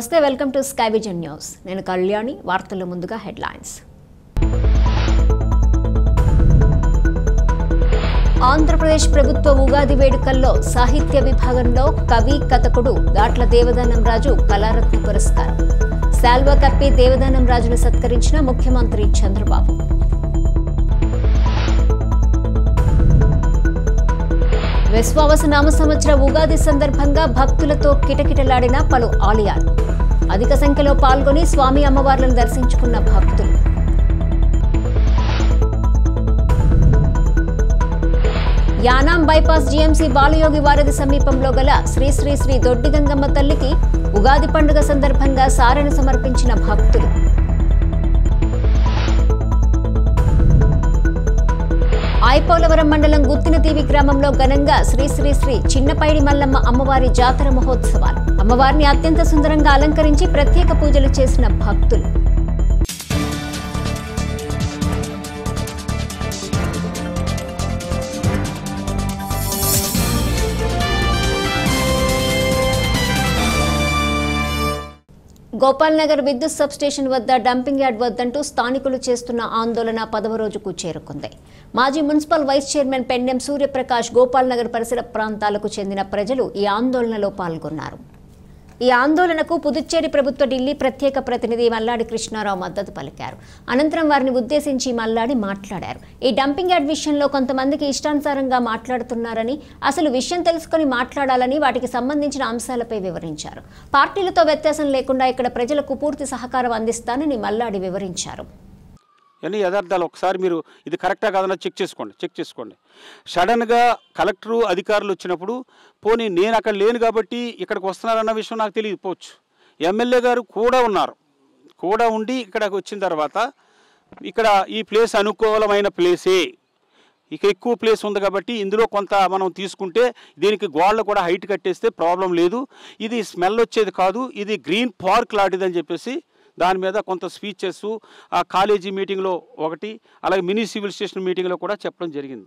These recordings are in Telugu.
నమస్తే, welcome to sky vision news. నేను కళ్యాణి. వార్తల్లో ముందుగా హెడ్లైన్స్. ఆంధ్రప్రదేశ్ ప్రభుత్వ ఉగాది వేడుకల్లో సాహిత్య విభాగంలో కవి కథకుడు గాట్ల దేవదానం రాజు కళారత్న పురస్కారం. శాల్వా కప్పి దేవదానం రాజును సత్కరించిన ముఖ్యమంత్రి చంద్రబాబు. విశ్వావస నామ సంవత్సర ఉగాది సందర్భంగా భక్తులతో కిటకిటలాడిన పలు ఆలయాలు. అధిక సంఖ్యలో పాల్గొని స్వామి అమ్మవార్లను దర్శించుకున్న భక్తులు. యానాం బైపాస్ జీఎంసీ బాలయోగి వారధి సమీపంలో గల శ్రీ శ్రీ శ్రీ దొడ్డిగంగమ్మ తల్లికి ఉగాది పండుగ సందర్భంగా సారెను సమర్పించిన భక్తులు. ఐపోలవరం మండలం గుత్తినతీవి గ్రామంలో ఘనంగా శ్రీ శ్రీ శ్రీ చిన్నపైడి మల్లమ్మ అమ్మవారి జాతర మహోత్సవాలు. అమ్మవారిని అత్యంత సుందరంగా అలంకరించి ప్రత్యేక పూజలు చేసిన భక్తులు. గోపాల్ నగర్ విద్యుత్ సబ్స్టేషన్ వద్ద డంపింగ్ యార్డ్ వద్దంటూ స్థానికులు చేస్తున్న ఆందోళన 10వ రోజుకు చేరుకుంది. మాజీ municipal vice chairman Pendem Suryaprakash, Gopal Nagar పరిసర ప్రాంతాలకు చెందిన ప్రజలు ఈ ఆందోళనలో పాల్గొన్నారు. ఈ ఆందోళనకు పుదుచ్చేరి ప్రభుత్వ ఢిల్లీ ప్రత్యేక ప్రతినిధి మల్లాడి కృష్ణారావు మద్దతు పలికారు. అనంతరం వారిని ఉద్దేశించి మల్లాడి మాట్లాడారు. ఈ డంపింగ్ యార్డ్ విషయంలో కొంతమందికి ఇష్టానుసారంగా మాట్లాడుతున్నారని, అసలు విషయం తెలుసుకుని మాట్లాడాలని, వాటికి సంబంధించిన అంశాలపై వివరించారు. పార్టీలతో వ్యత్యాసం లేకుండా ఇక్కడ ప్రజలకు పూర్తి సహకారం అందిస్తానని మల్లాడి వివరించారు. అన్ని యథార్థాలు ఒకసారి మీరు ఇది కరెక్టా కాదన్నా చెక్ చేసుకోండి. సడన్గా కలెక్టరు అధికారులు వచ్చినప్పుడు పోనీ నేను అక్కడ లేను కాబట్టి ఇక్కడికి వస్తున్నారన్న విషయం నాకు తెలియకపోవచ్చు. ఎమ్మెల్యే గారు కూడా ఉండి ఇక్కడికి వచ్చిన తర్వాత ఇక్కడ ఈ ప్లేస్ అనుకూలమైన ప్లేసే, ఇక ఎక్కువ ప్లేస్ ఉంది కాబట్టి ఇందులో కొంత మనం తీసుకుంటే దీనికి గోడలు కూడా హైట్ కట్టేస్తే ప్రాబ్లం లేదు, ఇది స్మెల్ వచ్చేది కాదు, ఇది గ్రీన్ పార్క్ లాంటిదని చెప్పేసి దాని మీద కొంత స్పీచెస్ ఆ కాలేజీ మీటింగ్లో ఒకటి, అలాగే మినీ సివిల్ స్టేషన్ మీటింగ్లో కూడా చెప్పడం జరిగింది.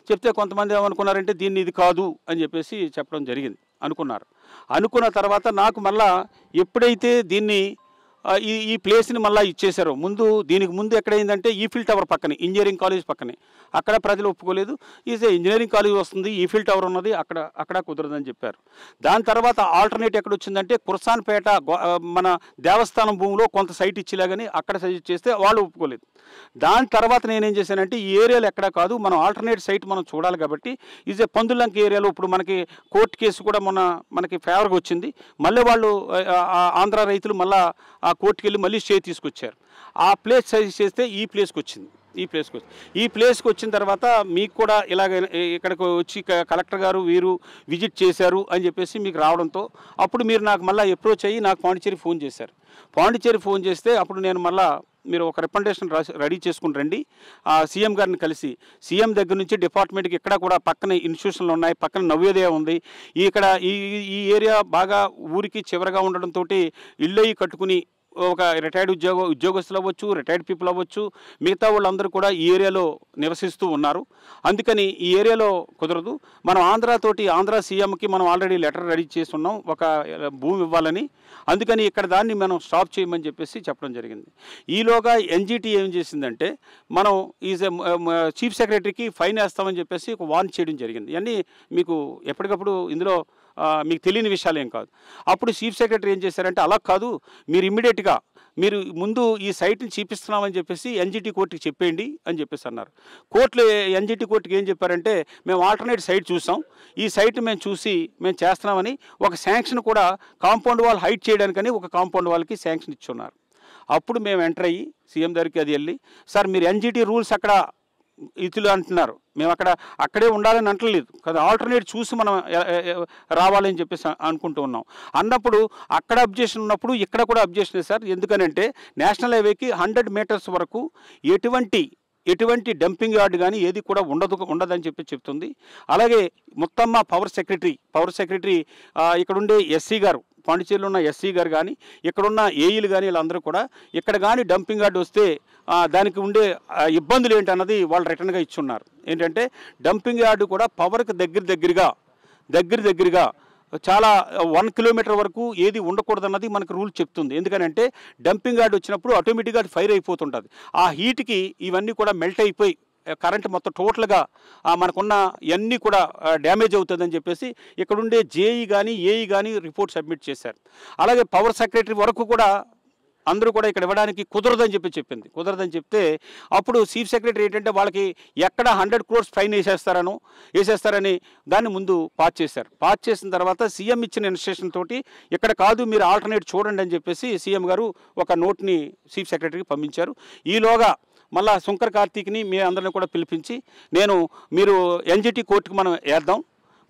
చెప్తే కొంతమంది ఏమనుకున్నారంటే దీన్ని ఇది కాదు అని చెప్పేసి చెప్పడం జరిగింది. అనుకున్న తర్వాత నాకు మళ్ళా ఎప్పుడైతే దీన్ని ఈ ప్లేస్ని మళ్ళీ ఇచ్చేశారో, దీనికి ముందు ఎక్కడైందంటే ఈఫిల్ టవర్ పక్కనే, ఇంజనీరింగ్ కాలేజ్ పక్కనే, అక్కడ ప్రజలు ఒప్పుకోలేదు. ఈజే ఇంజనీరింగ్ కాలేజ్ వస్తుంది, ఈఫిల్ టవర్ ఉన్నది, అక్కడ కుదరదని చెప్పారు. దాని తర్వాత ఆల్టర్నేట్ ఎక్కడ వచ్చిందంటే కుర్సాన్పేట మన దేవస్థానం భూమిలో కొంత సైట్ ఇచ్చేలాగని అక్కడ సజెస్ట్ చేస్తే వాళ్ళు ఒప్పుకోలేదు. దాని తర్వాత నేనేం చేశానంటే ఈ ఏరియాలో ఎక్కడా కాదు, మనం ఆల్టర్నేట్ సైట్ మనం చూడాలి కాబట్టి ఈజే పందులంక ఏరియాలో ఇప్పుడు మనకి కోర్టు కేసు కూడా మనకి ఫేవర్గా వచ్చింది. మళ్ళీ వాళ్ళు ఆంధ్ర రైతులు మళ్ళీ ఆ కోర్టుకి వెళ్ళి మళ్ళీ స్టే తీసుకొచ్చారు. ఆ ప్లేస్ సజెస్ట్ చేస్తే ఈ ప్లేస్కి వచ్చిన తర్వాత మీకు కూడా ఇలాగ ఇక్కడికి వచ్చి కలెక్టర్ గారు వీరు విజిట్ చేశారు అని చెప్పేసి మీకు రావడంతో అప్పుడు మీరు నాకు మళ్ళీ అప్రోచ్ అయ్యి నాకు పాండిచ్చేరి ఫోన్ చేశారు. ఫోన్ చేస్తే అప్పుడు నేను మళ్ళీ మీరు ఒక రికమెండేషన్ రెడీ చేసుకుని రండి, సీఎం గారిని కలిసి, సీఎం దగ్గర నుంచి డిపార్ట్మెంట్కి ఇక్కడ కూడా పక్కన ఇన్స్టిట్యూషన్లు ఉన్నాయి, పక్కన నవోదయ ఉంది, ఇక్కడ ఈ ఏరియా బాగా ఊరికి చివరగా ఉండడంతో ఇళ్ళు కట్టుకుని ఒక రిటైర్డ్ ఉద్యోగస్తులు అవ్వచ్చు, రిటైర్డ్ పీపుల్ అవ్వచ్చు, మిగతా వాళ్ళందరూ కూడా ఈ ఏరియాలో నివసిస్తూ ఉన్నారు. అందుకని ఈ ఏరియాలో కుదరదు, మనం ఆంధ్ర సీఎంకి మనం ఆల్రెడీ లెటర్ రెడీ చేస్తున్నాం ఒక భూమి ఇవ్వాలని, అందుకని ఇక్కడ దాన్ని మనం స్టాప్ చేయమని చెప్పేసి చెప్పడం జరిగింది. ఈలోగా ఎన్జిటి ఏం చేసిందంటే మనం చీఫ్ సెక్రటరీకి ఫైన్ వేస్తామని చెప్పేసి ఒక వార్న్ చేయడం జరిగింది. ఇవన్నీ మీకు ఎప్పటికప్పుడు ఇందులో మీకు తెలియని విషయాలు ఏం కాదు. అప్పుడు చీఫ్ సెక్రటరీ ఏం చేశారంటే అలా కాదు, మీరు ఇమ్మీడియట్గా మీరు ముందు ఈ సైట్ని చూపిస్తున్నామని చెప్పేసి ఎన్జిటి కోర్టుకి చెప్పేయండి అని చెప్పేసి అన్నారు. ఎన్జిటి కోర్టుకి ఏం చెప్పారంటే మేము ఆల్టర్నేట్ సైట్ చూసాం, ఈ సైట్ మేము చేస్తున్నామని ఒక శాంక్షన్ కూడా కాంపౌండ్ వాల్ హైట్ చేయడానికని ఒక కాంపౌండ్ వాల్కి శాంక్షన్ ఇచ్చున్నారు. అప్పుడు మేము ఎంటర్ అయ్యి సీఎం దగ్గరికి అది వెళ్ళి, సార్ మీరు ఎన్జిటి రూల్స్ అక్కడ ఇతులు అంటున్నారు, మేము అక్కడే ఉండాలని అంటలేదు కదా, ఆల్టర్నేట్ చూసి మనం రావాలని చెప్పేసి అనుకుంటూ ఉన్నాం అన్నప్పుడు అక్కడ అబ్జెక్షన్ ఉన్నప్పుడు ఇక్కడ కూడా అబ్జెక్షన్ సార్. ఎందుకనంటే నేషనల్ హైవేకి 100 మీటర్స్ వరకు ఎటువంటి డంపింగ్ యార్డ్ కానీ ఏది కూడా ఉండదని చెప్తుంది. అలాగే మొత్తం పవర్ సెక్రటరీ ఇక్కడుండే ఎస్సీ గారు, పాండిచేరిలో ఉన్న ఎస్సీ గారు కానీ ఇక్కడున్న ఏఈలు కానీ వీళ్ళందరూ కూడా ఇక్కడ కానీ డంపింగ్ యార్డ్ వస్తే దానికి ఉండే ఇబ్బందులు ఏంటన్నది వాళ్ళు రిటర్న్గా ఇచ్చున్నారు. ఏంటంటే డంపింగ్ యార్డు కూడా పవర్కి దగ్గరగా చాలా 1 కిలోమీటర్ వరకు ఏది ఉండకూడదన్నది మనకు రూల్ చెప్తుంది. ఎందుకనంటే డంపింగ్ యార్డ్ వచ్చినప్పుడు ఆటోమేటిక్గా అది ఫైర్ అయిపోతుంటుంది. ఆ హీట్కి ఇవన్నీ కూడా మెల్ట్ అయిపోయి కరెంట్ మొత్తం టోటల్గా మనకున్న ఇవన్నీ కూడా డ్యామేజ్ అవుతుందని చెప్పేసి ఇక్కడుండే జేఈ కానీ ఏఈ కానీ రిపోర్ట్ సబ్మిట్ చేశారు. అలాగే పవర్ సెక్రటరీ వరకు కూడా అందరూ కూడా ఇక్కడ ఇవ్వడానికి కుదరదని చెప్తే అప్పుడు చీఫ్ సెక్రటరీ ఏంటంటే వాళ్ళకి ఎక్కడ 100 crores ఫైన్ వేసేస్తారని దాన్ని ముందు పాస్ చేశారు. పాస్ చేసిన తర్వాత సీఎం ఇచ్చిన ఇన్స్ట్రక్షన్ తోటి ఇక్కడ కాదు మీరు ఆల్టర్నేట్ చూడండి అని చెప్పేసి సీఎం గారు ఒక నోట్ని చీఫ్ సెక్రటరీకి పంపించారు. ఈలోగా మళ్ళా శంకర్ కార్తీక్ని మీ అందరిని కూడా పిలిపించి మీరు ఎన్జిటి కోర్టుకు మనం వేద్దాం,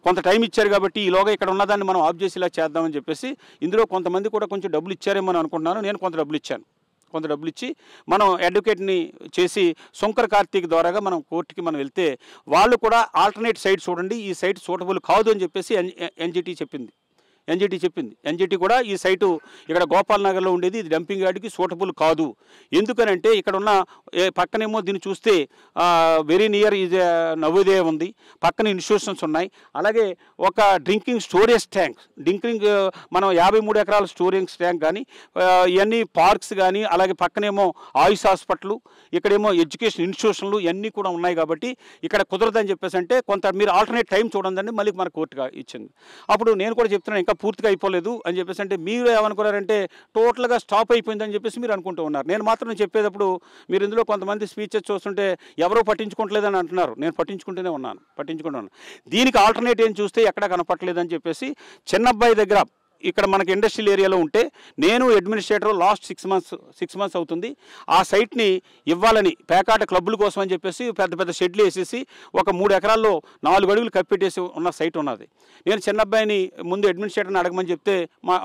కొంత టైం ఇచ్చారు కాబట్టి ఈలోగా ఇక్కడ ఉన్నదాన్ని మనం ఆఫ్ చేసి ఇలా చేద్దామని చెప్పేసి ఇందులో కొంతమంది కూడా కొంచెం డబ్బులు ఇచ్చారేమో అని అనుకుంటున్నాను. నేను కొంత డబ్బులు ఇచ్చి మనం అడ్వకేట్ని చేసి శంకర్ కార్తీక్ ద్వారాగా మనం కోర్టుకి మనం వెళ్తే వాళ్ళు కూడా ఆల్టర్నేట్ సైట్ చూడండి, ఈ సైట్ సూటబుల్ కాదు అని చెప్పేసి ఎన్జిటి చెప్పింది. ఎన్జిటి కూడా ఈ సైటు ఇక్కడ గోపాల్ నగర్లో ఉండేది ఇది డంపింగ్ యార్డ్కి సూటబుల్ కాదు. ఎందుకనంటే ఇక్కడ ఉన్న పక్కనేమో దీన్ని చూస్తే వెరీ నియర్ ఇది నవోదయ ఉంది, పక్కన ఇన్స్టిట్యూషన్స్ ఉన్నాయి, అలాగే ఒక డ్రింకింగ్ స్టోరేజ్ ట్యాంక్ మనం 53 ఎకరాల స్టోరేజ్ ట్యాంక్ కానీ ఇవన్నీ పార్క్స్ కానీ అలాగే పక్కనేమో ఆయుష్ హాస్పిటల్, ఇక్కడేమో ఎడ్యుకేషన్ ఇన్స్టిట్యూషన్లు ఇవన్నీ కూడా ఉన్నాయి కాబట్టి ఇక్కడ కుదరదని చెప్పేసి అంటే కొంత మీరు ఆల్టర్నేట్ టైం చూడండి మళ్ళీ మన కోర్టుగా ఇచ్చింది. అప్పుడు నేను కూడా చెప్తున్నాను ఇంకా పూర్తిగా అయిపోలేదు అని చెప్పేసి అంటే మీరు ఏమనుకున్నారంటే టోటల్గా స్టాప్ అయిపోయిందని చెప్పేసి మీరు అనుకుంటూ ఉన్నారు. నేను మాత్రం చెప్పేటప్పుడు మీరు ఇందులో కొంతమంది స్పీచెస్ చూస్తుంటే ఎవరో పట్టించుకోవట్లేదని అంటున్నారు. నేను పట్టించుకుంటూనే ఉన్నాను. దీనికి ఆల్టర్నేట్ ఏం చూస్తే ఎక్కడా కనపట్లేదని చెప్పేసి చిన్నబ్బాయి దగ్గర ఇక్కడ మనకి ఇండస్ట్రియల్ ఏరియాలో ఉంటే నేను అడ్మినిస్ట్రేటర్ లాస్ట్ 6 months అవుతుంది ఆ సైట్ని ఇవ్వాలని పేకాట క్లబ్బుల కోసం అని చెప్పేసి పెద్ద షెడ్లు వేసేసి ఒక 3 ఎకరాల్లో 4 అడుగులు కప్పెట్టేసి ఉన్న సైట్ ఉన్నది. నేను చిన్నబ్బాయిని ముందు అడ్మినిస్ట్రేటర్ని అడగమని చెప్తే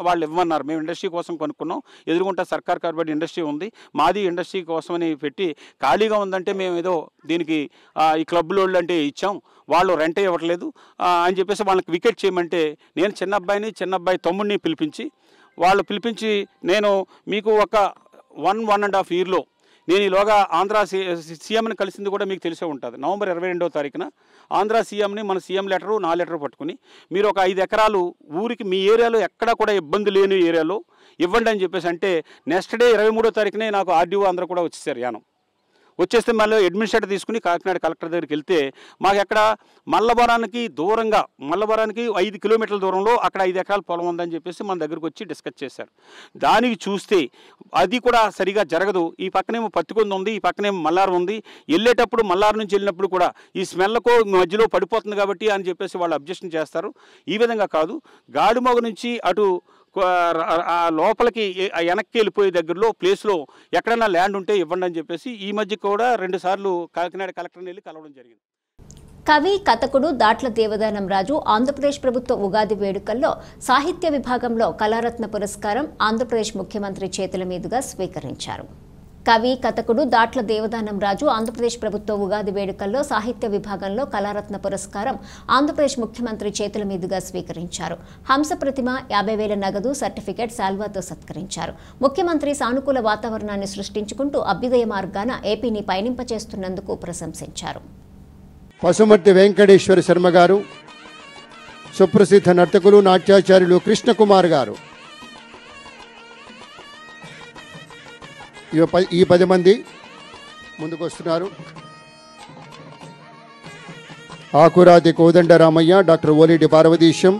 వాళ్ళు ఇవ్వమన్నారు. మేము ఇండస్ట్రీ కోసం కొనుక్కున్నాం, ఎదురుగుంటా సర్కార్ కార్పొరేట్ ఇండస్ట్రీ ఉంది, మాది ఇండస్ట్రీ కోసమని పెట్టి ఖాళీగా ఉందంటే మేము ఏదో దీనికి ఈ క్లబ్బుల అంటే ఇచ్చాం, వాళ్ళు రెంటే ఇవ్వట్లేదు అని చెప్పేసి వాళ్ళకి వికెట్ చేయమంటే నేను చిన్నబ్బాయి తమ్ముడిని పిలిపించి నేను మీకు ఒక 1.5 yearలో నేను ఈలోగా ఆంధ్ర సీఎంని కలిసింది కూడా మీకు తెలిసే ఉంటుంది. November 22వ తారీఖున ఆంధ్ర సీఎంని మన సీఎం లెటరు నా లెటర్ పట్టుకుని మీరు ఒక 5 ఎకరాలు ఊరికి మీ ఏరియాలో ఎక్కడా కూడా ఇబ్బంది లేని ఏరియాలో ఇవ్వండి అని చెప్పేసి అంటే నెక్స్ట్ డే 23వ తారీఖునే నాకు ఆర్డీఓ అందరూ కూడా వచ్చేసారు. యానం వచ్చేస్తే మళ్ళీ అడ్మినిస్ట్రేటర్ తీసుకుని కాకినాడ కలెక్టర్ దగ్గరికి వెళ్తే మాకు ఎక్కడ మల్లవరానికి 5 కిలోమీటర్ల దూరంలో అక్కడ 5 ఎకరాల పొలం ఉందని చెప్పేసి మన దగ్గరకు వచ్చి డిస్కస్ చేశారు. దానికి చూస్తే అది కూడా సరిగా జరగదు. ఈ పక్కనేమో పత్తికొంద ఉంది, ఈ పక్కనేమో మల్లారు ఉంది, వెళ్ళేటప్పుడు మల్లారు నుంచి వెళ్ళినప్పుడు కూడా ఈ స్మెల్లకు మధ్యలో పడిపోతుంది కాబట్టి అని చెప్పేసి వాళ్ళు అబ్జెక్షన్ చేస్తారు. ఈ విధంగా కాదు, గాడిమోగ నుంచి అటు లోపలికి వెనక్కి వెళ్ళిపోయే దగ్గరలో ప్లేస్లో ఎక్కడైనా ల్యాండ్ ఉంటే ఇవ్వండి అని చెప్పేసి ఈ మధ్య కూడా 2 సార్లు కాకినాడ కలెక్టర్ని వెళ్ళి కలవడం జరిగింది. కవి కథకుడు దాట్ల దేవదానం రాజు ఆంధ్రప్రదేశ్ ప్రభుత్వ ఉగాది వేడుకల్లో సాహిత్య విభాగంలో కళారత్న పురస్కారం ఆంధ్రప్రదేశ్ ముఖ్యమంత్రి చేతుల మీదుగా స్వీకరించారు. కవి కథకుడు దాట్ల దేవదానం రాజు ఆంధ్రప్రదేశ్ ప్రభుత్వ ఉగాది వేడుకల్లో సాహిత్య విభాగంలో కళారత్న పురస్కారం ఆంధ్రప్రదేశ్ ముఖ్యమంత్రి చేతుల మీదుగా స్వీకరించారు. హంస ప్రతిమ 50,000 నగదు సర్టిఫికెట్ శాల్వాతో సత్కరించారు. ముఖ్యమంత్రి సానుకూల వాతావరణాన్ని సృష్టించుకుంటూ అభ్యుదయ మార్గాన ఏపీని పయనింపచేస్తున్నందుకు ప్రశంసించారు. పసుమర్తి వెంకటేశ్వర శర్మ గారు, సుప్రసిద్ధ నర్తకులు నాట్యాచార్యులు కృష్ణకుమార్ గారు, ఈ 10 మంది ముందుకు వస్తున్నారు. ఆకురాతి కోదండరామయ్య, డాక్టర్ ఓలేటి పార్వతీశం,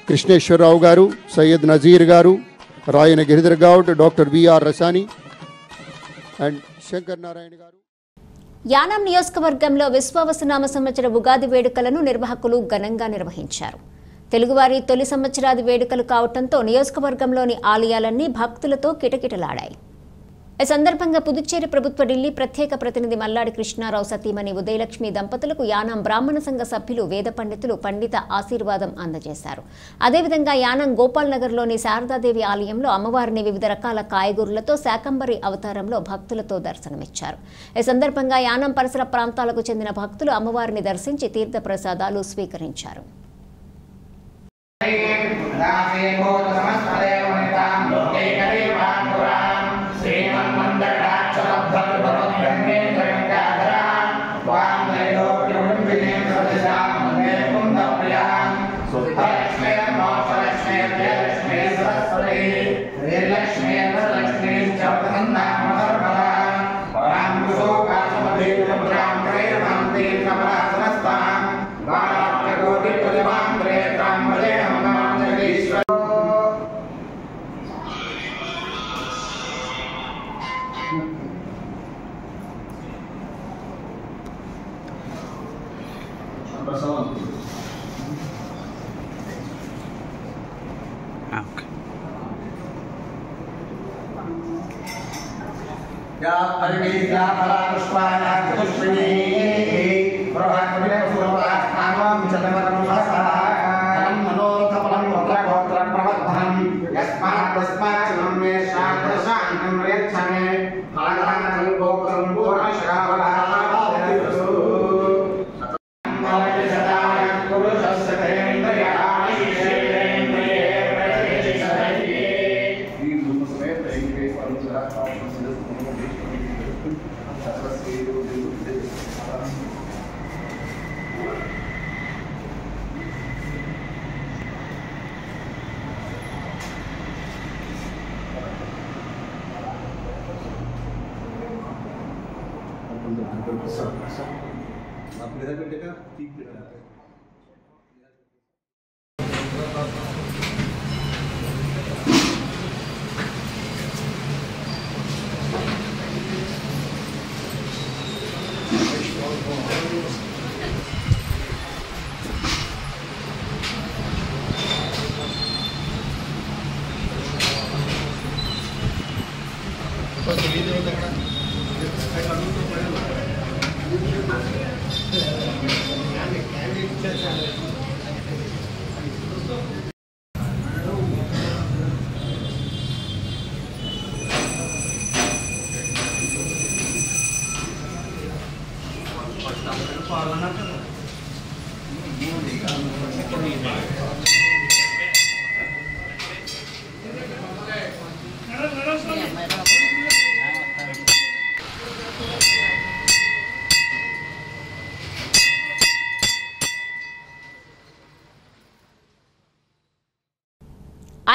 కృష్ణేశ్వరరావు గారు, సయ్యద్ నజీర్ గారు, Rayana Giridhar Goud, doctor VR Rasani and Shankar Narayana గారు. యానాం నియోజకవర్గంలో విశ్వావసునామ సంవత్సర ఉగాది వేడుకలను నిర్వాహకులు ఘనంగా నిర్వహించారు. తెలుగువారి తొలి సంవత్సరాది వేడుకలు కావడంతో నియోజకవర్గంలోని ఆలయాలన్నీ భక్తులతో కిటకిటలాడాయి. ఈ సందర్భంగా పుదుచ్చేరి ప్రభుత్వ ఢిల్లీ ప్రత్యేక ప్రతినిధి మల్లాడి కృష్ణారావు సతీమణి ఉదయలక్ష్మి దంపతులకు యానాం బ్రాహ్మణ సంఘ సభ్యులు వేద పండితులు పండిత ఆశీర్వాదం అందజేశారు. అదేవిధంగా యానాం గోపాల్ నగర్లోని శారదాదేవి ఆలయంలో అమ్మవారిని వివిధ రకాల కాయగూరలతో శాకంబరి అవతారంలో భక్తులతో దర్శనమిచ్చారు. ఈ సందర్భంగా యానాం పరిసర ప్రాంతాలకు చెందిన భక్తులు అమ్మవారిని దర్శించి తీర్థ ప్రసాదాలు స్వీకరించారు. Wow.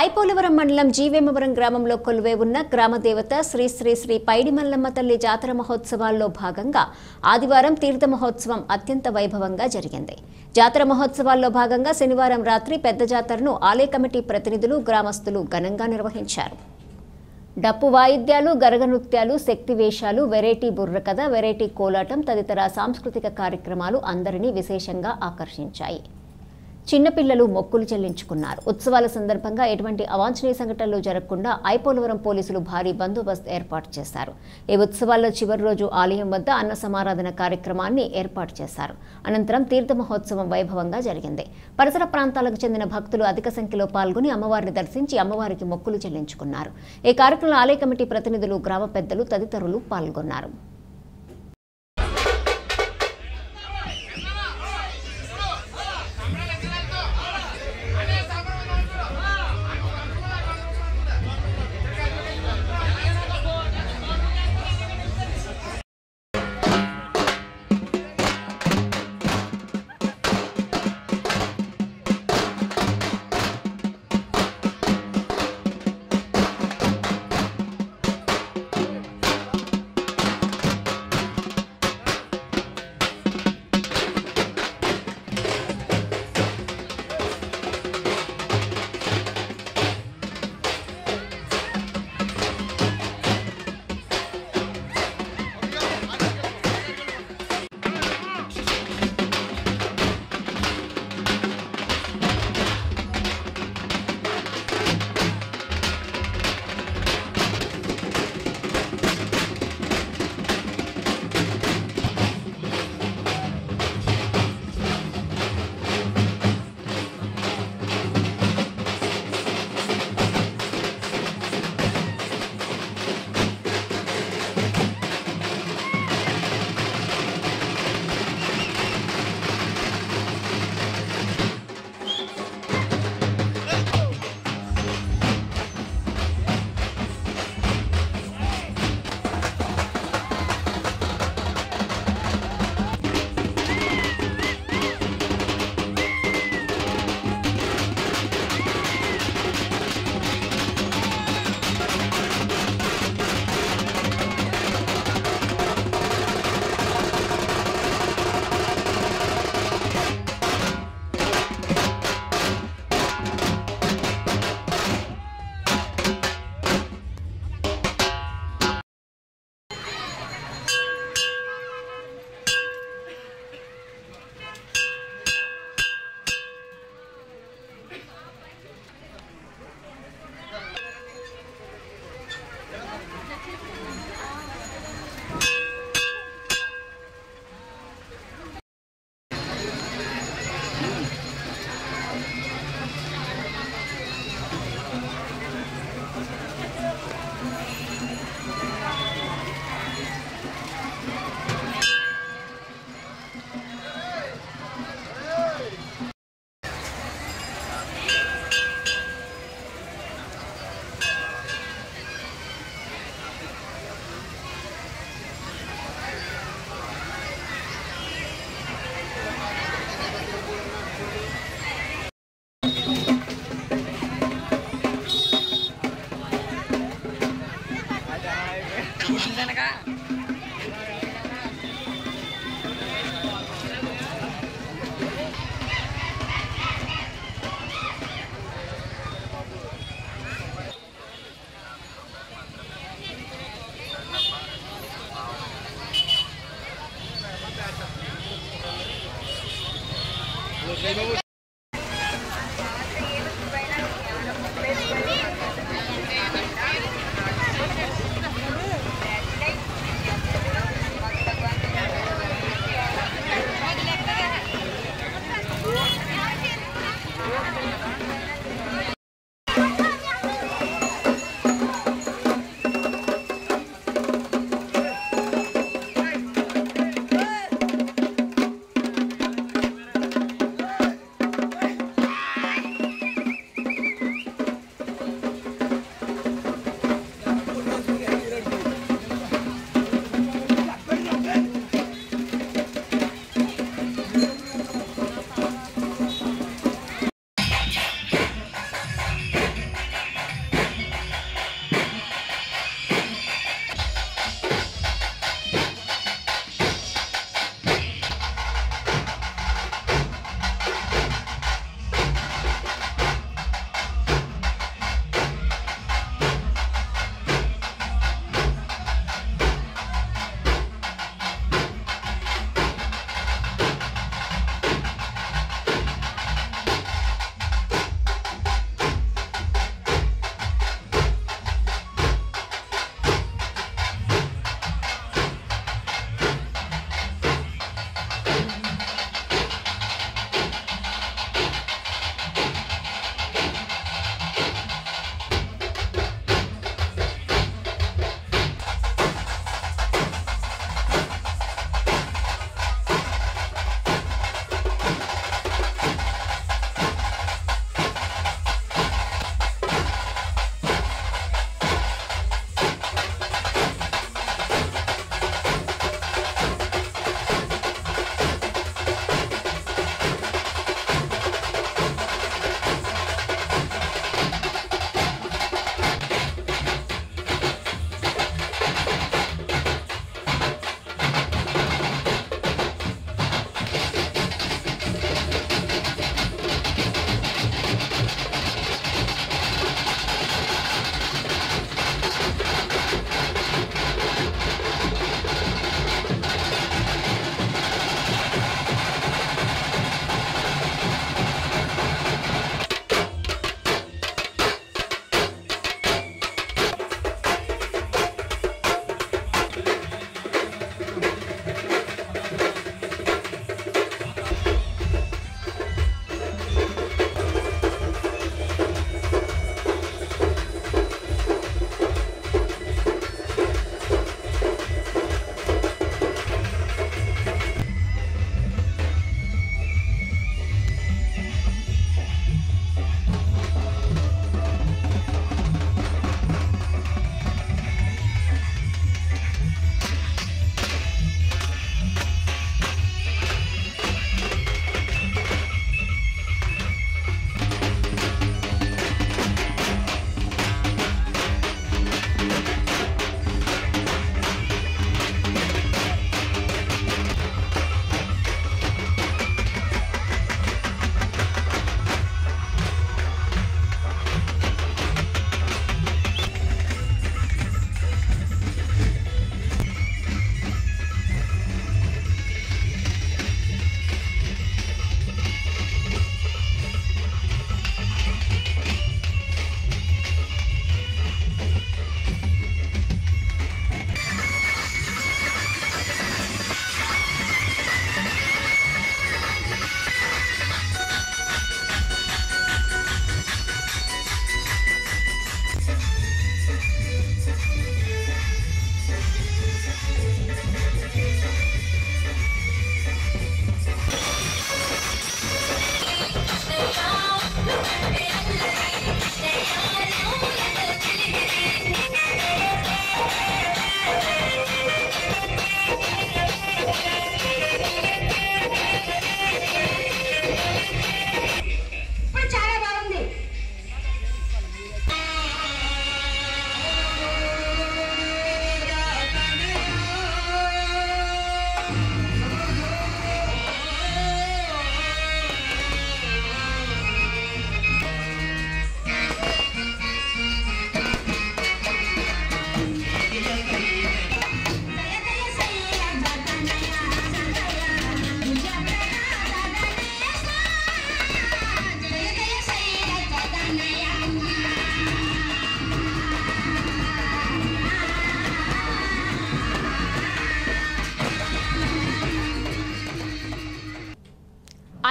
ఐపోలవరం మండలం జీవేమవరం గ్రామంలో కొలువై ఉన్న గ్రామదేవత శ్రీ శ్రీ శ్రీ పైడిమల్లమ్మ తల్లి జాతర మహోత్సవాల్లో భాగంగా ఆదివారం తీర్థ మహోత్సవం అత్యంత వైభవంగా జరిగింది. జాతర మహోత్సవాల్లో భాగంగా శనివారం రాత్రి పెద్ద జాతరను ఆలయ కమిటీ ప్రతినిధులు గ్రామస్తులు ఘనంగా నిర్వహించారు. డప్పు వాయిద్యాలు, గరగ నృత్యాలు, శక్తి వేషాలు, వెరైటీ బుర్రకథ, వెరైటీ కోలాటం తదితర సాంస్కృతిక కార్యక్రమాలు అందరినీ విశేషంగా ఆకర్షించాయి. చిన్నపిల్లలు మొక్కులు చెల్లించుకున్నారు. ఉత్సవాల సందర్భంగా ఎటువంటి అవాంఛనీయ సంఘటనలు జరగకుండా ఐపోలవరం పోలీసులు భారీ బందోబస్తు ఏర్పాటు చేశారు. ఈ ఉత్సవాల్లో చివరి రోజు ఆలయం వద్ద అన్న సమారాధన కార్యక్రమాన్ని ఏర్పాటు చేశారు. అనంతరం తీర్థ మహోత్సవం వైభవంగా జరిగింది. పరిసర ప్రాంతాలకు చెందిన భక్తులు అధిక సంఖ్యలో పాల్గొని అమ్మవారిని దర్శించి అమ్మవారికి మొక్కులు చెల్లించుకున్నారు. ఈ కార్యక్రమంలో ఆలయ కమిటీ ప్రతినిధులు, గ్రామ పెద్దలు తదితరులు పాల్గొన్నారు.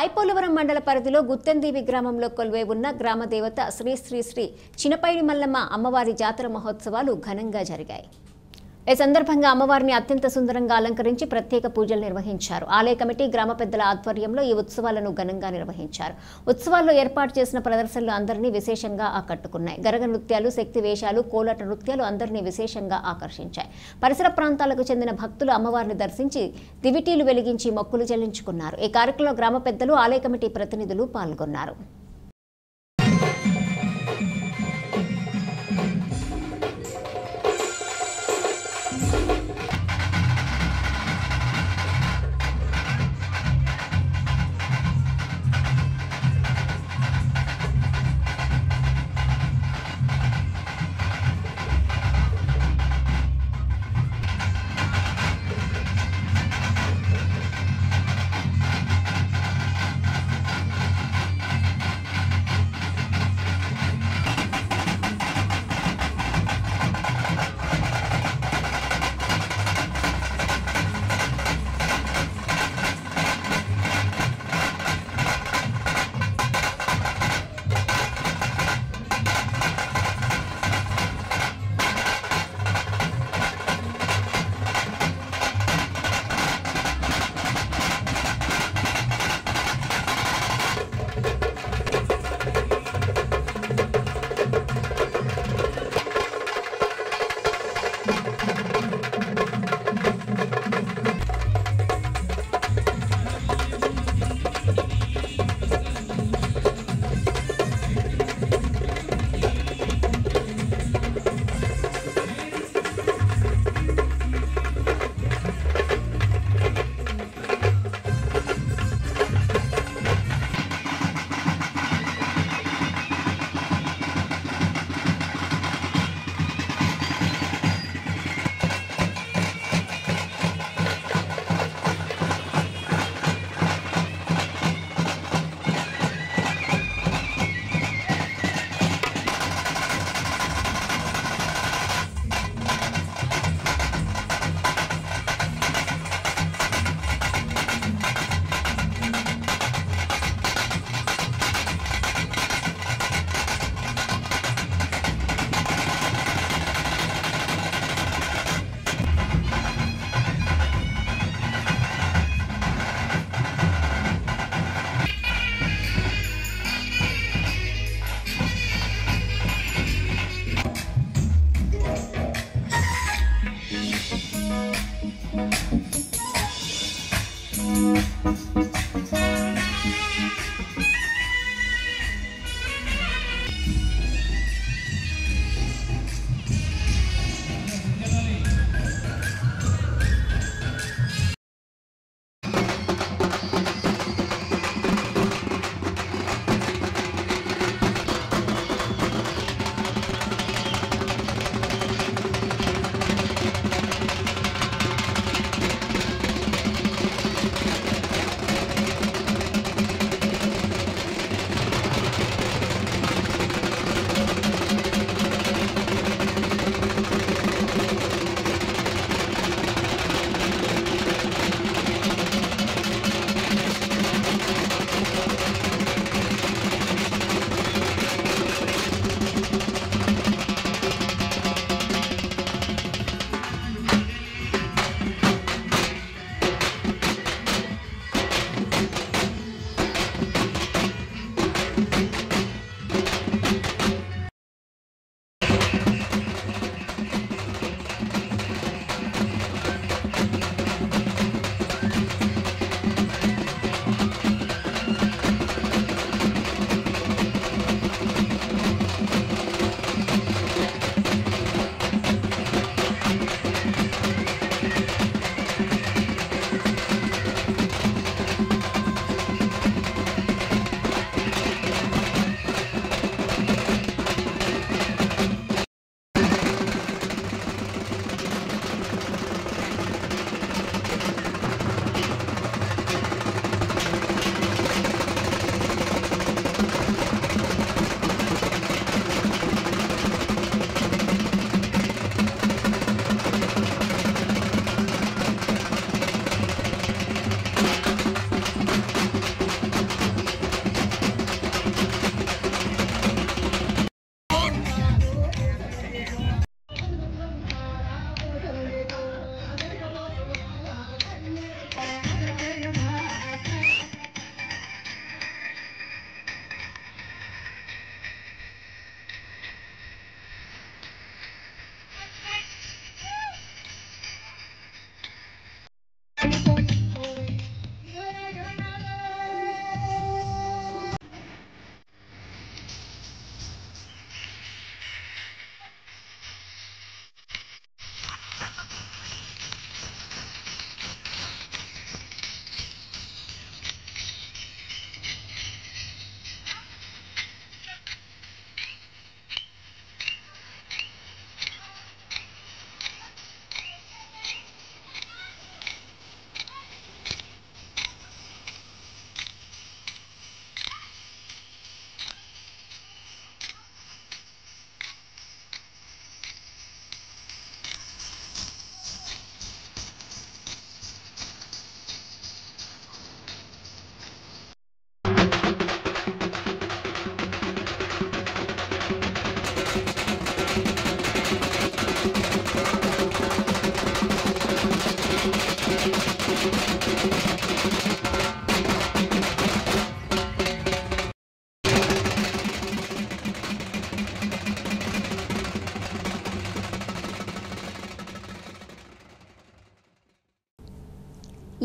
ఐపోలవరం మండల పరిధిలో గుత్తెందీవి గ్రామంలో కొలువై ఉన్న గ్రామ దేవత శ్రీ శ్రీ శ్రీ చినపైడి మల్లమ్మ అమ్మవారి జాతర మహోత్సవాలు ఘనంగా జరిగాయి. ఈ సందర్భంగా అమ్మవారిని అత్యంత సుందరంగా అలంకరించి ప్రత్యేక పూజలు నిర్వహించారు. ఆలయ కమిటీ గ్రామ పెద్దల ఆధ్వర్యంలో ఈ ఉత్సవాలను ఘనంగా నిర్వహించారు. ఉత్సవాల్లో ఏర్పాటు చేసిన ప్రదర్శనలు అందరినీ విశేషంగా ఆకట్టుకున్నాయి. గరగ నృత్యాలు, శక్తి వేషాలు, కోలాట నృత్యాలు అందరినీ విశేషంగా ఆకర్షించాయి. పరిసర ప్రాంతాలకు చెందిన భక్తులు అమ్మవారిని దర్శించి దివిటీలు వెలిగించి మొక్కులు చెల్లించుకున్నారు. ఈ కార్యక్రమంలో గ్రామ పెద్దలు, ఆలయ కమిటీ ప్రతినిధులు పాల్గొన్నారు.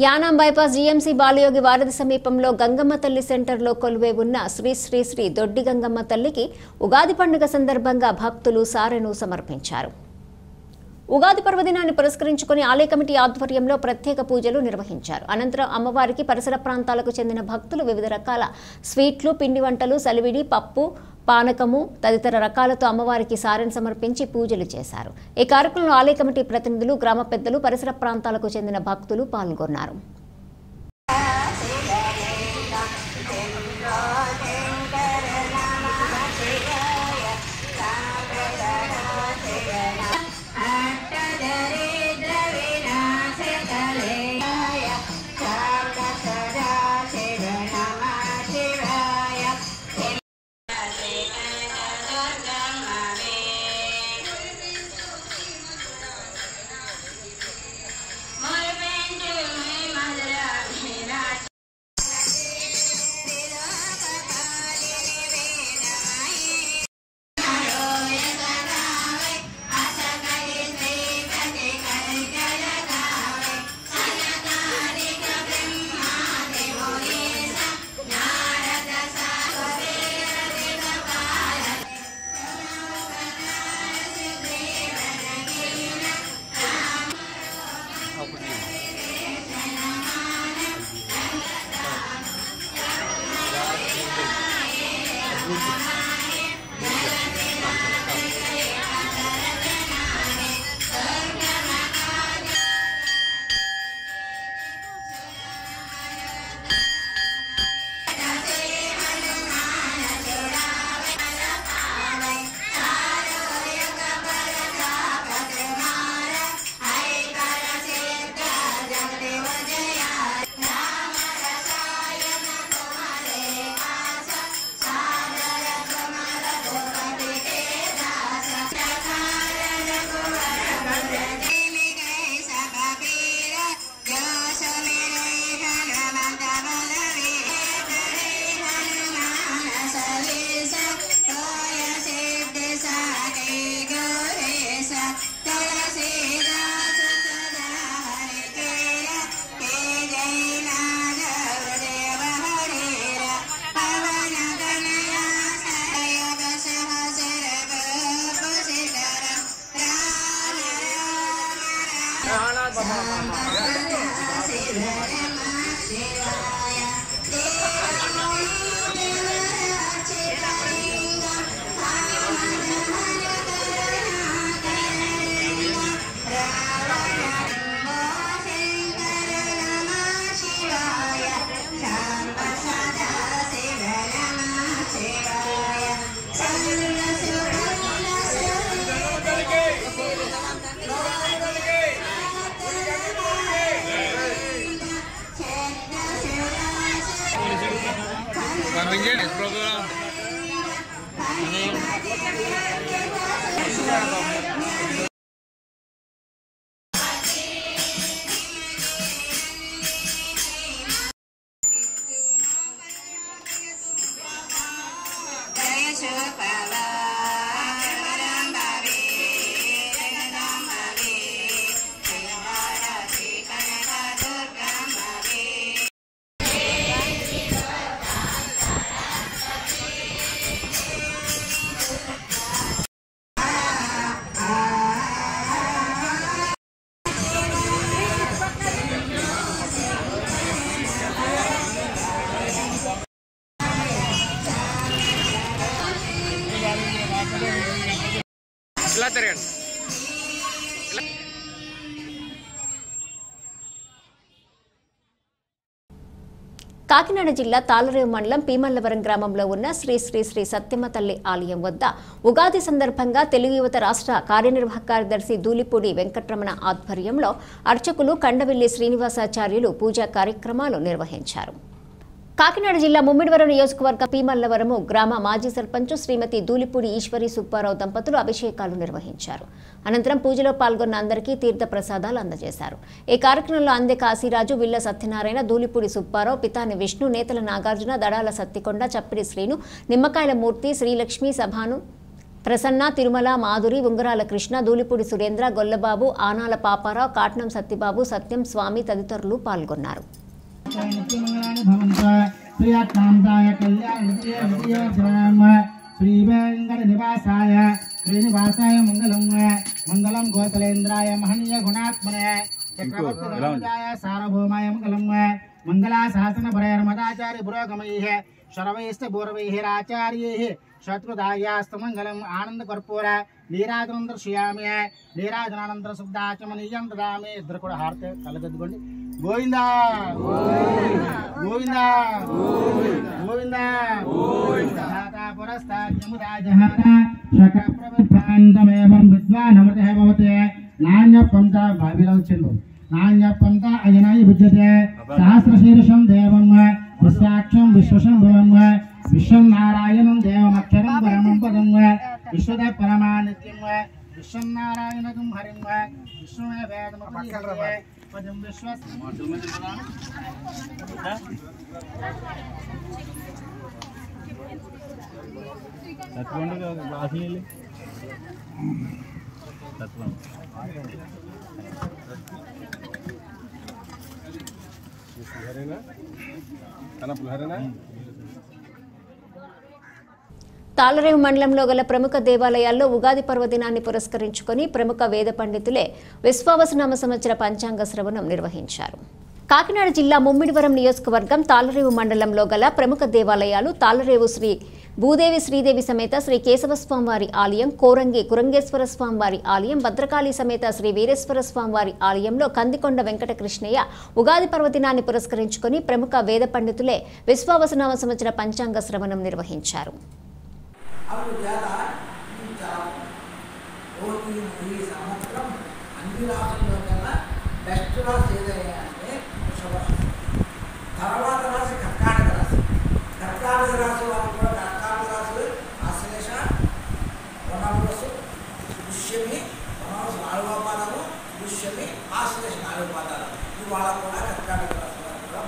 యానాం బైపాస్ జీఎంసీ బాలయోగి వారధి సమీపంలో గంగమ్మ తల్లి సెంటర్లో కొలువై ఉన్న శ్రీ శ్రీ శ్రీ దొడ్డి గంగమ్మ తల్లికి ఉగాది పండుగ సందర్భంగా భక్తులు సారెను సమర్పించారు. ఉగాది పర్వదినాన్ని పురస్కరించుకుని ఆలయ కమిటీ ఆధ్వర్యంలో ప్రత్యేక పూజలు నిర్వహించారు. అనంతరం అమ్మవారికి పరిసర ప్రాంతాలకు చెందిన భక్తులు వివిధ రకాల స్వీట్లు, పిండి వంటలు, సలివిడి, పప్పు, పానకము తదితర రకాలతో అమ్మవారికి సారెను సమర్పించి పూజలు చేశారు. ఈ కార్యక్రమంలో ఆలయ కమిటీ ప్రతినిధులు, గ్రామ పెద్దలు, పరిసర ప్రాంతాలకు చెందిన భక్తులు పాల్గొన్నారు. కాకినాడ జిల్లా తాళరేవు మండలం పీమల్లవరం గ్రామంలో ఉన్న శ్రీ శ్రీ శ్రీ సత్యమ్మ తల్లి ఆలయం వద్ద ఉగాది సందర్భంగా తెలుగు యువత రాష్ట్ర కార్యనిర్వాహక కార్యదర్శి ధూళిపూడి వెంకటరమణ ఆధ్వర్యంలో అర్చకులు కండవిల్లి శ్రీనివాసాచార్యులు పూజా కార్యక్రమాలు నిర్వహించారు. కాకినాడ జిల్లా ముమ్మిడివరం నియోజకవర్గం పీమల్లవరము గ్రామ మాజీ సర్పంచ్ శ్రీమతి దూలిపూడి ఈశ్వరి సుబ్బారావు దంపతులు అభిషేకాలు నిర్వహించారు. అనంతరం పూజలో పాల్గొన్న అందరికీ తీర్థ ప్రసాదాలు అందజేశారు. ఈ కార్యక్రమంలో అందె కాశీరాజు, విల్ల సత్యనారాయణ, దూలిపూడి సుబ్బారావు, పితాని విష్ణు, నేతల నాగార్జున, దడాల సత్తికొండ, చప్పిడి శ్రీను, నిమ్మకాయల మూర్తి, శ్రీలక్ష్మి, సభాను ప్రసన్న, తిరుమల, మాధురి, ఉంగరాల కృష్ణ, దూలిపూడి సురేంద్ర, గొల్లబాబు, ఆనాల పాపారావు, కాట్నం సత్యబాబు, సత్యం, స్వామి తదితరులు పాల్గొన్నారు. శ్రీ వెంకట నివాసాయ శ్రీనివాసాయ మంగళం మంగళం గోతలేంద్రాయ మహనీయ గుణాత్మనే చక్రవర్తిరాజాయ సార్వభౌమాయ మంగళం మంగళా శాసన పరమదాచార్య పురోగమైః శరవైశ్చ పూర్వైఃరాచార్యైః శత్రుదాయాస్తమంగళం ఆనంద కర్పూర నీరాజనందర శ్యామి నీరాజనానందర శుద్ధాచమనీయం దదామి. ఇద్దరు కూడా హారతి కళ్ళగద్దుకోండి. గోవిందా గోవిందా గోవిందా పురస్తాంతమేవం విద్వానమృత భవతే నాణ్యపంత భావిరవచ్చిండు నాణ్యపంత అజనాయ విద్యతే సహస్రశీర్షం దేవం విశాక్షం విశ్వశంభవం విశ్వం నారాయణం దేవమక్షరం పరమం పదం విశ్వద పరమానిత్యం విశ్వం నారాయణకం హరిం విశ్వమే వేదమపదే పదం విశ్వస్ తాళరేవు మండలంలో గల ప్రముఖ దేవాలయాల్లో ఉగాది పర్వదినాన్ని పురస్కరించుకొని ప్రముఖ వేద పండితులే విశ్వావసనామ సంవత్సర పంచాంగ శ్రవణం నిర్వహించారు. కాకినాడ జిల్లా ముమ్మిడివరం నియోజకవర్గం తాళరేవు మండలంలో గల ప్రముఖ దేవాలయాలు తాళరేవు శ్రీ భూదేవి శ్రీదేవి సమేత శ్రీ కేశవస్వామివారి ఆలయం, కోరంగి కురంగేశ్వర స్వామివారి ఆలయం, భద్రకాళి సమేత శ్రీ వీరేశ్వర స్వామివారి ఆలయంలో కందికొండ వెంకటకృష్ణయ్య ఉగాది పర్వదినాన్ని పురస్కరించుకొని ప్రముఖ వేద పండితులే విశ్వావసనామ సంవత్సర పంచాంగ శ్రవణం నిర్వహించారు. తర్వాత రాశి కర్కాటక రాశి. కర్కాటక రాశి వారు కూడా కర్కాటక రాశి ఆశ్లేష, వనవసు, పుష్యమి, వనవసు 4వ పాదము, పుష్యమి, ఆశ్లేష 4వ పాదాలు. ఇవాళ కూడా కర్కాటక రాశి వారు కూడా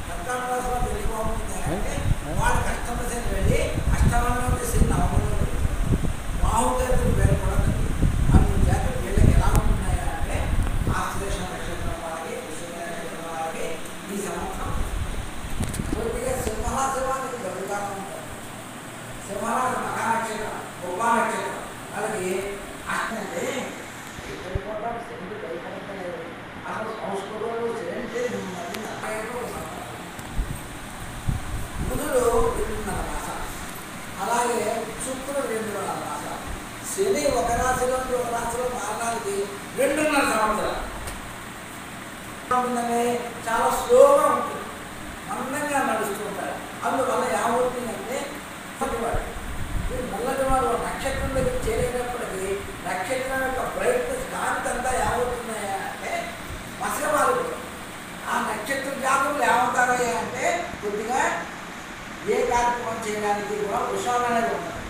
కర్కాటక రాశి వారు ఎందుకు బాగుంటుంది అంటే వాళ్ళ కష్టమ శని వెళ్ళి అష్టమంలో శని నవమంలో బాహుకేతులు పేర్కొనదు. అందుచేత వీళ్ళకి ఎలా ఉంటున్నాయా అంటే ఆశ్లేష నక్షత్రం వాళ్ళకి, పుష్యమి నక్షత్రం వాళ్ళకి ఈ సంవత్సరం కొద్దిగా సింహరాశివానికి గడువుగా ఉంటారు. సింహరాశి మహానక్షత్రం, ఉపా నక్షత్రం వాళ్ళకి అష్టంటే అసలు సంస్కృతంలో బుధుడు 2.5 మాసాలు, అలాగే శుక్రుడు 2.5 మాసాలు, శని ఒక రాశిలో ఒక రాశిలో మారడానికి 2.5 సంవత్సరాలు ఉంటుందని చాలా స్లోగా ఉంటుంది, అందంగా నడుస్తూ ఉంటారు. అందువల్ల ఏమవుతుందంటే నల్లటి వారు నక్షత్రం దగ్గర చేరేటప్పటికీ నక్షత్రం యొక్క బ్రైట్నెస్ కాంతి అంతా ఏమవుతున్నాయా అంటే మసకవారు. ఆ నక్షత్ర జాతకులు ఏమవుతారయ్యా అంటే కొద్దిగా ఏ కార్యక్రమం చేయడానికి కూడా ఉషాలనేది ఉంటారు.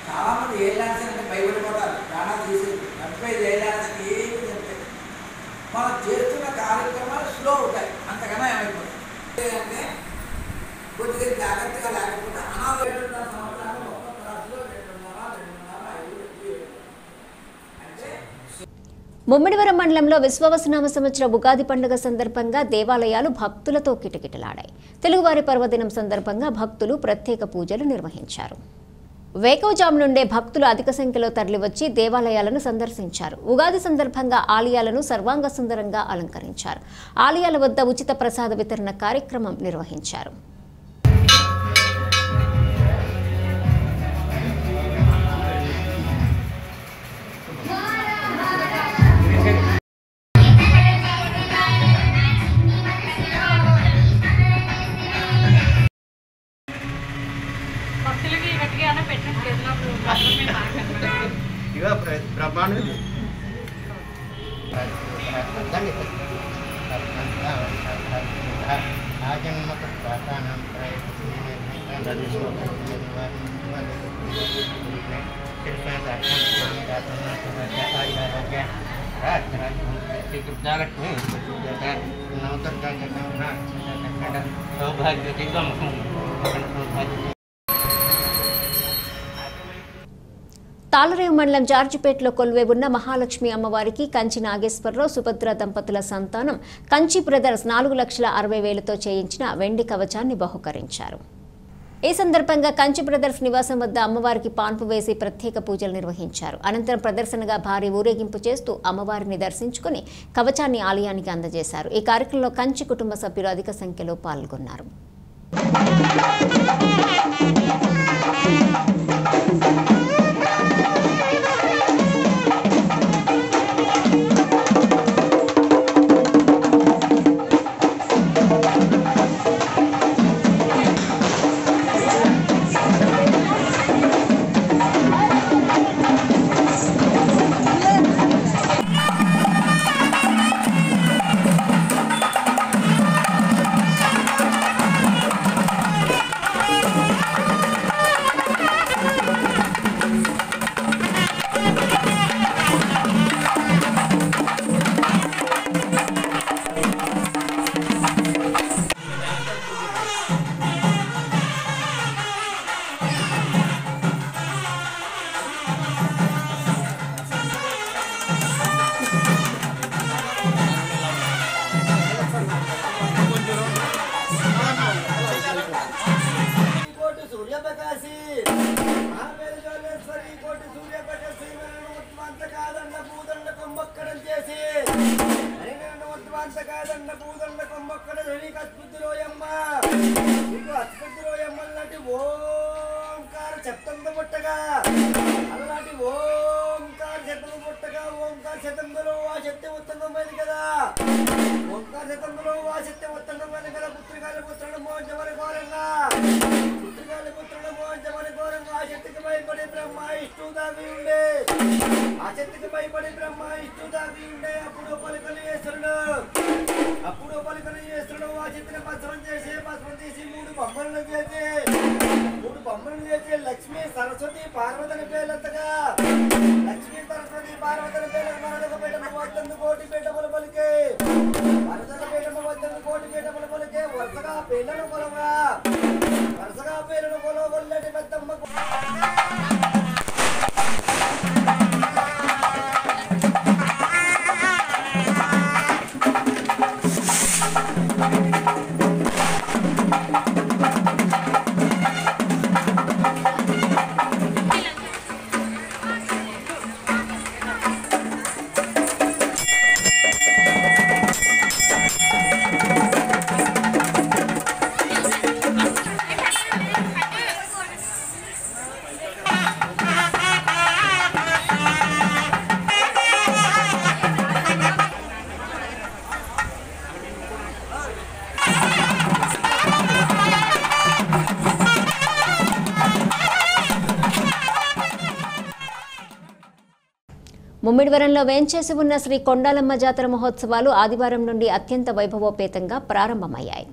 చాలామంది ఏలాల్సి అంటే భయపడిపోతారు, ప్రాణాలు తీసేది 35 ఏలాల్సి ఏమి చెప్తాయి. మనం చేస్తున్న కార్యక్రమాలు స్లో అవుతాయి, అంతకన్నా ఏమైపోతాయి అంటే కొద్దిగా జాగ్రత్తగా లేకపోతే అనాథ సంవత్సరాలు ఒక్కొక్క రాశిలో 2.5 అంటే. ముమ్మిడివరం మండలంలో విశ్వావసనామ సంవత్సర ఉగాది పండుగ సందర్భంగా దేవాలయాలు భక్తులతో కిటకిటలాడాయి. తెలుగువారి పర్వదినం సందర్భంగా భక్తులు ప్రత్యేక పూజలు నిర్వహించారు. వేకువజాము నుండే భక్తులు అధిక సంఖ్యలో తరలివచ్చి దేవాలయాలను సందర్శించారు. ఉగాది సందర్భంగా ఆలయాలను సర్వాంగ సుందరంగా అలంకరించారు. ఆలయాల వద్ద ఉచిత ప్రసాద వితరణ కార్యక్రమం నిర్వహించారు. తాళరేవు మండలం జార్జిపేటలో కొలువై ఉన్న మహాలక్ష్మి అమ్మవారికి కంచి నాగేశ్వరరావు సుభద్ర దంపతుల సంతానం కంచి బ్రదర్స్ 4,60,000తో చేయించిన వెండి కవచాన్ని బహుకరించారు. ఈ సందర్భంగా కంచి బ్రదర్స్ నివాసం వద్ద అమ్మవారికి పాన్పు వేసి ప్రత్యేక పూజలు నిర్వహించారు. అనంతరం ప్రదర్శనగా భారీ ఊరేగింపు చేస్తూ అమ్మవారిని దర్శించుకుని కవచాన్ని ఆలయానికి అందజేశారు. ఈ కార్యక్రమంలో కంచి కుటుంబ సభ్యులు అధిక సంఖ్యలో పాల్గొన్నారు. ముమ్మిడివరంలో వేంచేసి ఉన్న శ్రీ కొండాలమ్మ జాతర మహోత్సవాలు ఆదివారం నుండి అత్యంత వైభవోపేతంగా ప్రారంభమయ్యాయి.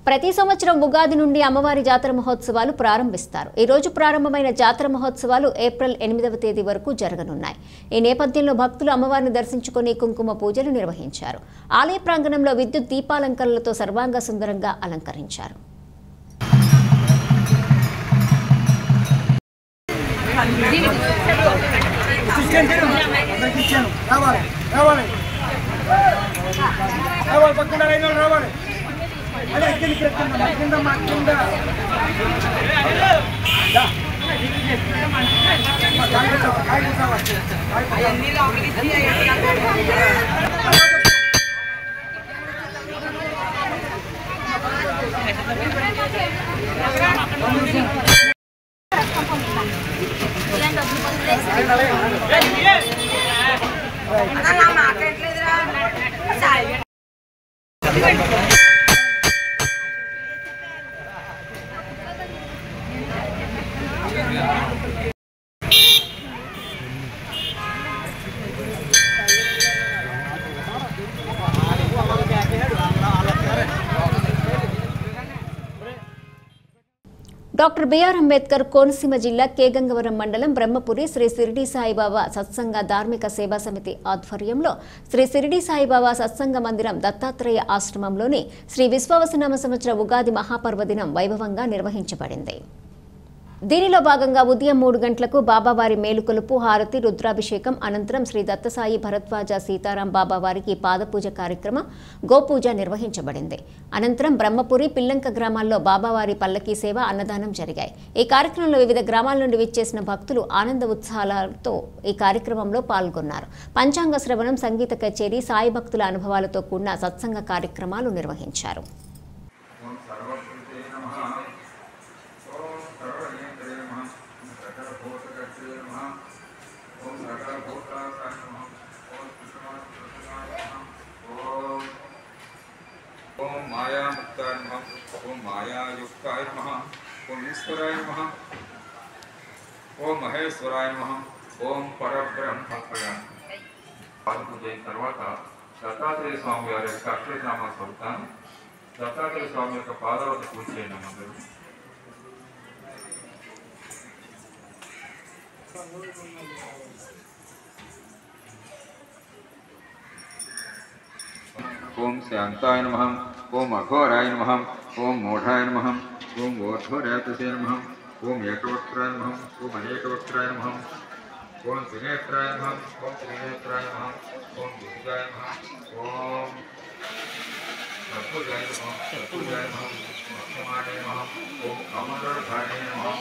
ప్రతి సంవత్సరం ఉగాది నుండి అమ్మవారి జాతర మహోత్సవాలు ప్రారంభిస్తారు. ఈ రోజు ప్రారంభమైన జాతర మహోత్సవాలు ఏప్రిల్ 8వ తేదీ వరకు జరగనున్నాయి. ఈ నేపథ్యంలో భక్తులు అమ్మవారిని దర్శించుకుని కుంకుమ పూజలు నిర్వహించారు. ఆలయ ప్రాంగణంలో విద్యుత్ దీపాలంకరణలతో సర్వాంగ సుందరంగా అలంకరించారు. డాక్టర్ బిఆర్ అంబేద్కర్ కోనసీమ జిల్లా కేగంగవరం మండలం బ్రహ్మపురి శ్రీ షిరిడి సాయిబాబా సత్సంగ ధార్మిక సేవా సమితి ఆధ్వర్యంలో శ్రీ షిరిడి సాయిబాబా సత్సంగ మందిరం దత్తాత్రేయ ఆశ్రమంలోని శ్రీ విశ్వావసునామ సంవత్సర ఉగాది మహాపర్వదినం వైభవంగా నిర్వహించబడింది. దీనిలో భాగంగా ఉదయం 3 గంటలకు బాబావారి మేలుకొలుపు హారతి రుద్రాభిషేకం అనంతరం శ్రీ దత్తసాయి భరద్వాజ సీతారాం బాబావారికి పాదపూజ కార్యక్రమం గోపూజ నిర్వహించబడింది. అనంతరం బ్రహ్మపురి పిల్లంక గ్రామాల్లో బాబావారి పల్లకీ సేవ అన్నదానం జరిగాయి. ఈ కార్యక్రమంలో వివిధ గ్రామాల నుండి విచ్చేసిన భక్తులు ఆనంద ఉత్సాహాలతో ఈ కార్యక్రమంలో పాల్గొన్నారు. పంచాంగ శ్రవణం, సంగీత కచేరీ, సాయి భక్తుల అనుభవాలతో కూడిన సత్సంగ కార్యక్రమాలు నిర్వహించారు. ओम माया मुक्ताय नमः, ओम माया युक्ताय नमः, ओम ईश्वराय नमः, ओम महेश्वराय नमः, ओम परब्रह्मपय పూజ తర్వాత దత్తాత్రేయ స్వామి వారి యొక్క అక్షరనామ స్వరూపాన్ని దత్తాత్రేయ స్వామి యొక్క పాదాలతో పూజ చేయండి అందరూ. ओम शांताय नमः, ओम अघोराय नमः, ओम मूढ़ाय नमः, ओम वोढोरातसे नमः, ओम एकवक्त्राय नमः, ओम अनेकवक्त्राय नमः, ओम त्रिनेत्राय नमः, ओम त्रिनेत्राय नमः, ओम विद्याय नमः, ओम अद्भुताय नमः, अद्भुताय नमः, मक्षमाणे नमः, ओम कमलधारणे नमः, ओम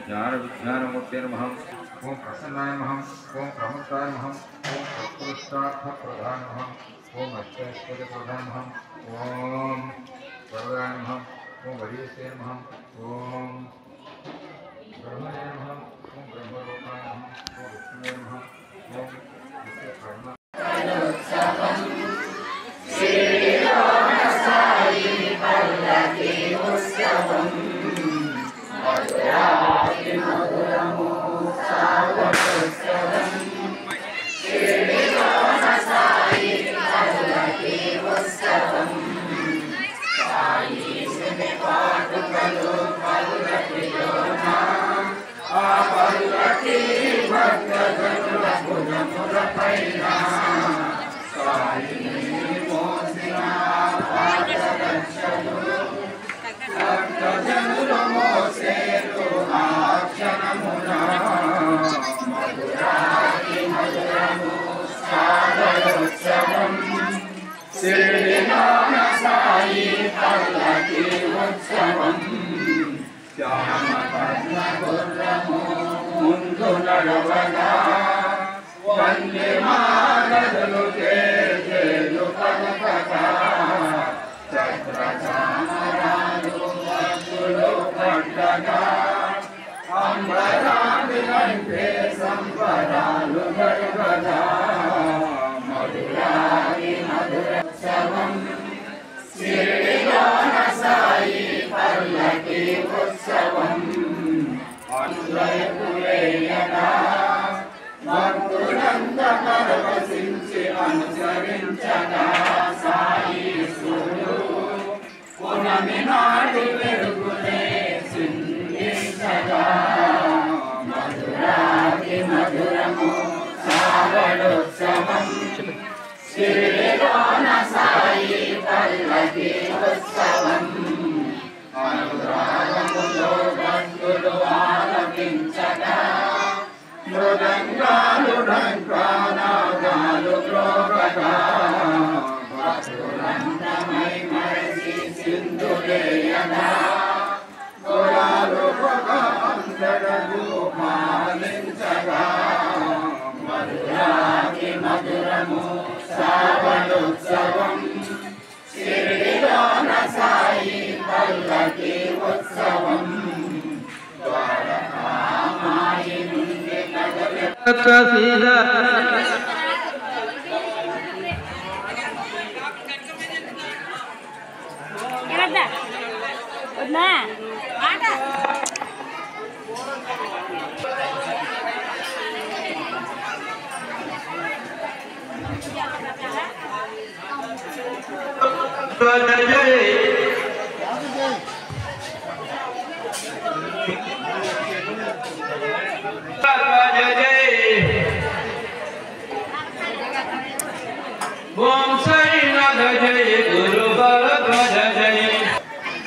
ज्ञान विज्ञानमूर्ते नमः, ओम प्रसन्नाय नमः, ओम प्रमुखाय नमः, ओम सत्पुरुषार्थ प्रधान नमः, ओम अष्टैश्वर्य प्रधान नमः, ओम वरदाय नमः, ओम वरीसे नमः, ओम ब्रह्मणे नमः, ओम ब्रह्मलोकाय नमः, ओम विष्णुवे नमः, ओम विश्वकर्मा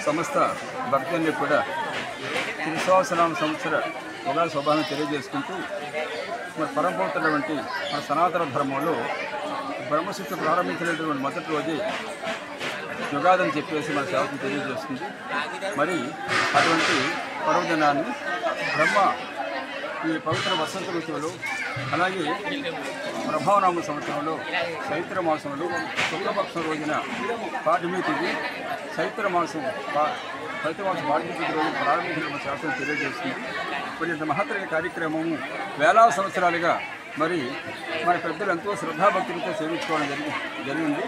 సమస్త భక్తుల్ని కూడా త్రిసహస్రనామ సంవత్సర ఉగాది శుభాన్ని తెలియజేసుకుంటూ మరి పరమపవిత్రమైనటువంటి మన సనాతన ధర్మంలో బ్రహ్మశిక్ష ప్రారంభించినటువంటి మొదటి రోజే యుగాది అని చెప్పేసి మన సేవకు తెలియజేస్తుంది. మరి అటువంటి పర్వదినాన్ని బ్రహ్మ ఈ పవిత్ర వసంత ఋతువులో అలాగే ప్రభావనామ సంవత్సరంలో చైత్ర మాసంలో శుక్లపక్షం రోజున పాఠ్యమి తిథి చైత్రమాసం పాఠ్యమి తిథి రోజు ప్రారంభించిన శాస్త్రం తెలియజేస్తుంది. మరి ఇంత మహత్తర కార్యక్రమము వేల సంవత్సరాలుగా మరి మన పెద్దలు ఎంతో శ్రద్ధాభక్తులతో సేవించుకోవడం జరిగింది.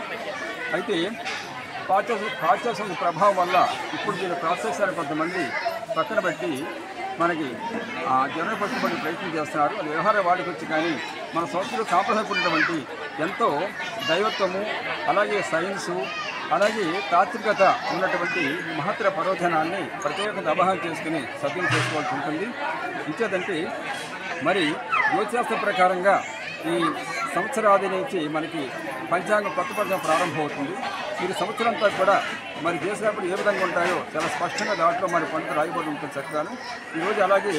అయితే పాశ్చాత్య ప్రభావం వల్ల ఇప్పుడు దీని ప్రాసెసాన్ని కొంతమంది పక్కన పెట్టి మనకి జనం పట్టుబడి ప్రయత్నం చేస్తున్నారు. అది వ్యవహార వాడికి వచ్చి కానీ మన సంస్కృతి సాంప్రదాయకున్నటువంటి ఎంతో దైవత్వము అలాగే సైన్సు అలాగే తాత్వికత ఉన్నటువంటి మహత్తర పర్వదినాన్ని ప్రత్యేకంగా అవగాహన చేసుకుని సభ్యులు చేసుకోవాల్సి ఉంటుంది. ఇంకేదంటే మరి జ్యోతిశాస్త్ర ప్రకారంగా ఈ సంవత్సరాది నుంచి మనకి పంచాంగం కొత్త పంచాంగం ప్రారంభమవుతుంది. ఈ సంవత్సరంతా కూడా మరి దేశవ్యాప్తంగా ఏ విధంగా ఉంటాయో చాలా స్పష్టంగా దాంట్లో మరి పంట రాయబడి ఉంటుంది చక్కగాను. ఈరోజు అలాగే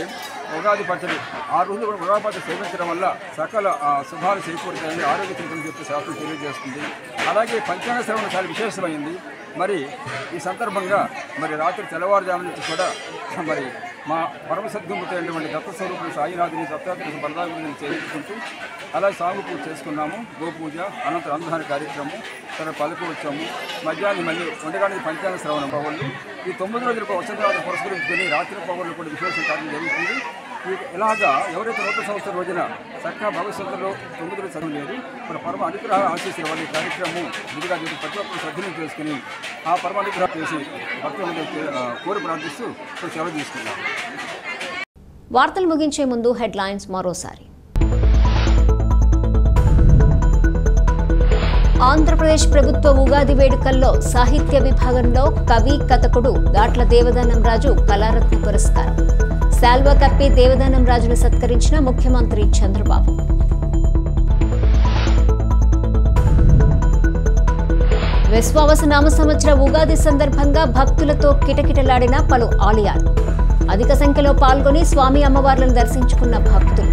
ఉగాది పచ్చడి 6 రోజులు కూడా ఉగాది పచ్చడి సేవించడం వల్ల సకల శుభాలు చేకూరుతాయని ఆరోగ్య చింతన చెప్పి శాస్త్రం తెలియజేస్తుంది. అలాగే పంచాంగ శ్రవణం చాలా విశేషమైంది. మరి ఈ సందర్భంగా మరి రాత్రి తెల్లవారుజాము నుంచి కూడా మరి మా పరమ సద్గుణమైనటువంటి దత్తస్వరూపుడు సాయినాథుని దత్తాత్రేయ బలరాముని చేయించుకుంటూ అలాగే సాగు పూజ చేసుకున్నాము. గోపూజ అనంతరం అన్నదాన కార్యక్రమం తర్వాత పలుకు వచ్చాము. మధ్యాహ్నం మళ్ళీ ఉండగానే పంచాంగ శ్రవణం పవర్లు ఈ 9 రోజుల వసంతరాత్రి పురస్కరించుకొని రాత్రి పవర్లు కూడా విశేష కార్యం జరుగుతుంది. ఇలాగా ఎవరైతే నూతన సంవత్సరం రోజున చక్కగా భవిష్యత్తులో 9 రోజులు చదవలేదు ఇప్పుడు పరమ అనుగ్రహ ఆశీస్సులు వాళ్ళ కార్యక్రమం ముందుగా ప్రతి ఒక్కరు సద్వినియోగం చేసుకుని ఆ పరమ అనుగ్రహం చేసి భక్తులను కోరి ప్రార్థిస్తూ ఇప్పుడు సెలవు తీసుకున్నాం. వార్తలు ముగించే ముందు హెడ్లైన్స్ మరోసారి. ఆంధ్రప్రదేశ్ ప్రభుత్వ ఉగాది వేడుకల్లో సాహిత్య విభాగంలో కవి కథకుడు గాట్ల దేవదానం రాజు కళారత్న పురస్కారం. శాల్వా కప్పి దేవదానం రాజును సత్కరించిన ముఖ్యమంత్రి చంద్రబాబు. విశ్వావస నామ సంవత్సర ఉగాది సందర్భంగా భక్తులతో కిటకిటలాడిన పలు ఆలయాలు. అధిక సంఖ్యలో పాల్గొని స్వామి అమ్మవార్లను దర్శించుకున్న భక్తులు.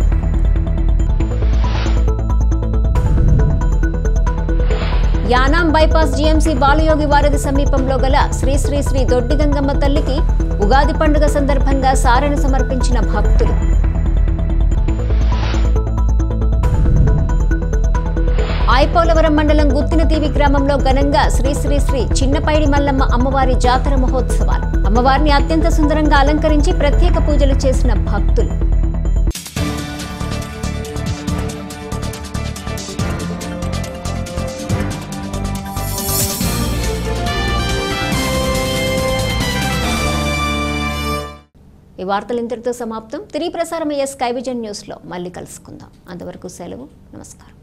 యానాం బైపాస్ జీఎంసీ బాలయోగి వారధి సమీపంలో గల శ్రీ శ్రీ శ్రీ దొడ్డిగంగమ్మ తల్లికి ఉగాది పండుగ సందర్భంగా సారెను సమర్పించిన భక్తులు. ఐపోలవరం మండలం గుత్తినతీవి గ్రామంలో ఘనంగా శ్రీ శ్రీ శ్రీ చిన్నపైడి మల్లమ్మ అమ్మవారి జాతర మహోత్సవాలు. అమ్మవారిని అత్యంత సుందరంగా అలంకరించి ప్రత్యేక పూజలు చేసిన భక్తులు. ఈ వార్తలు ఇంతటితో సమాప్తం. తిరిగి ప్రసారమయ్యే స్కై విజన్ న్యూస్లో మళ్ళీ కలుసుకుందాం. అంతవరకు సెలవు. నమస్కారం.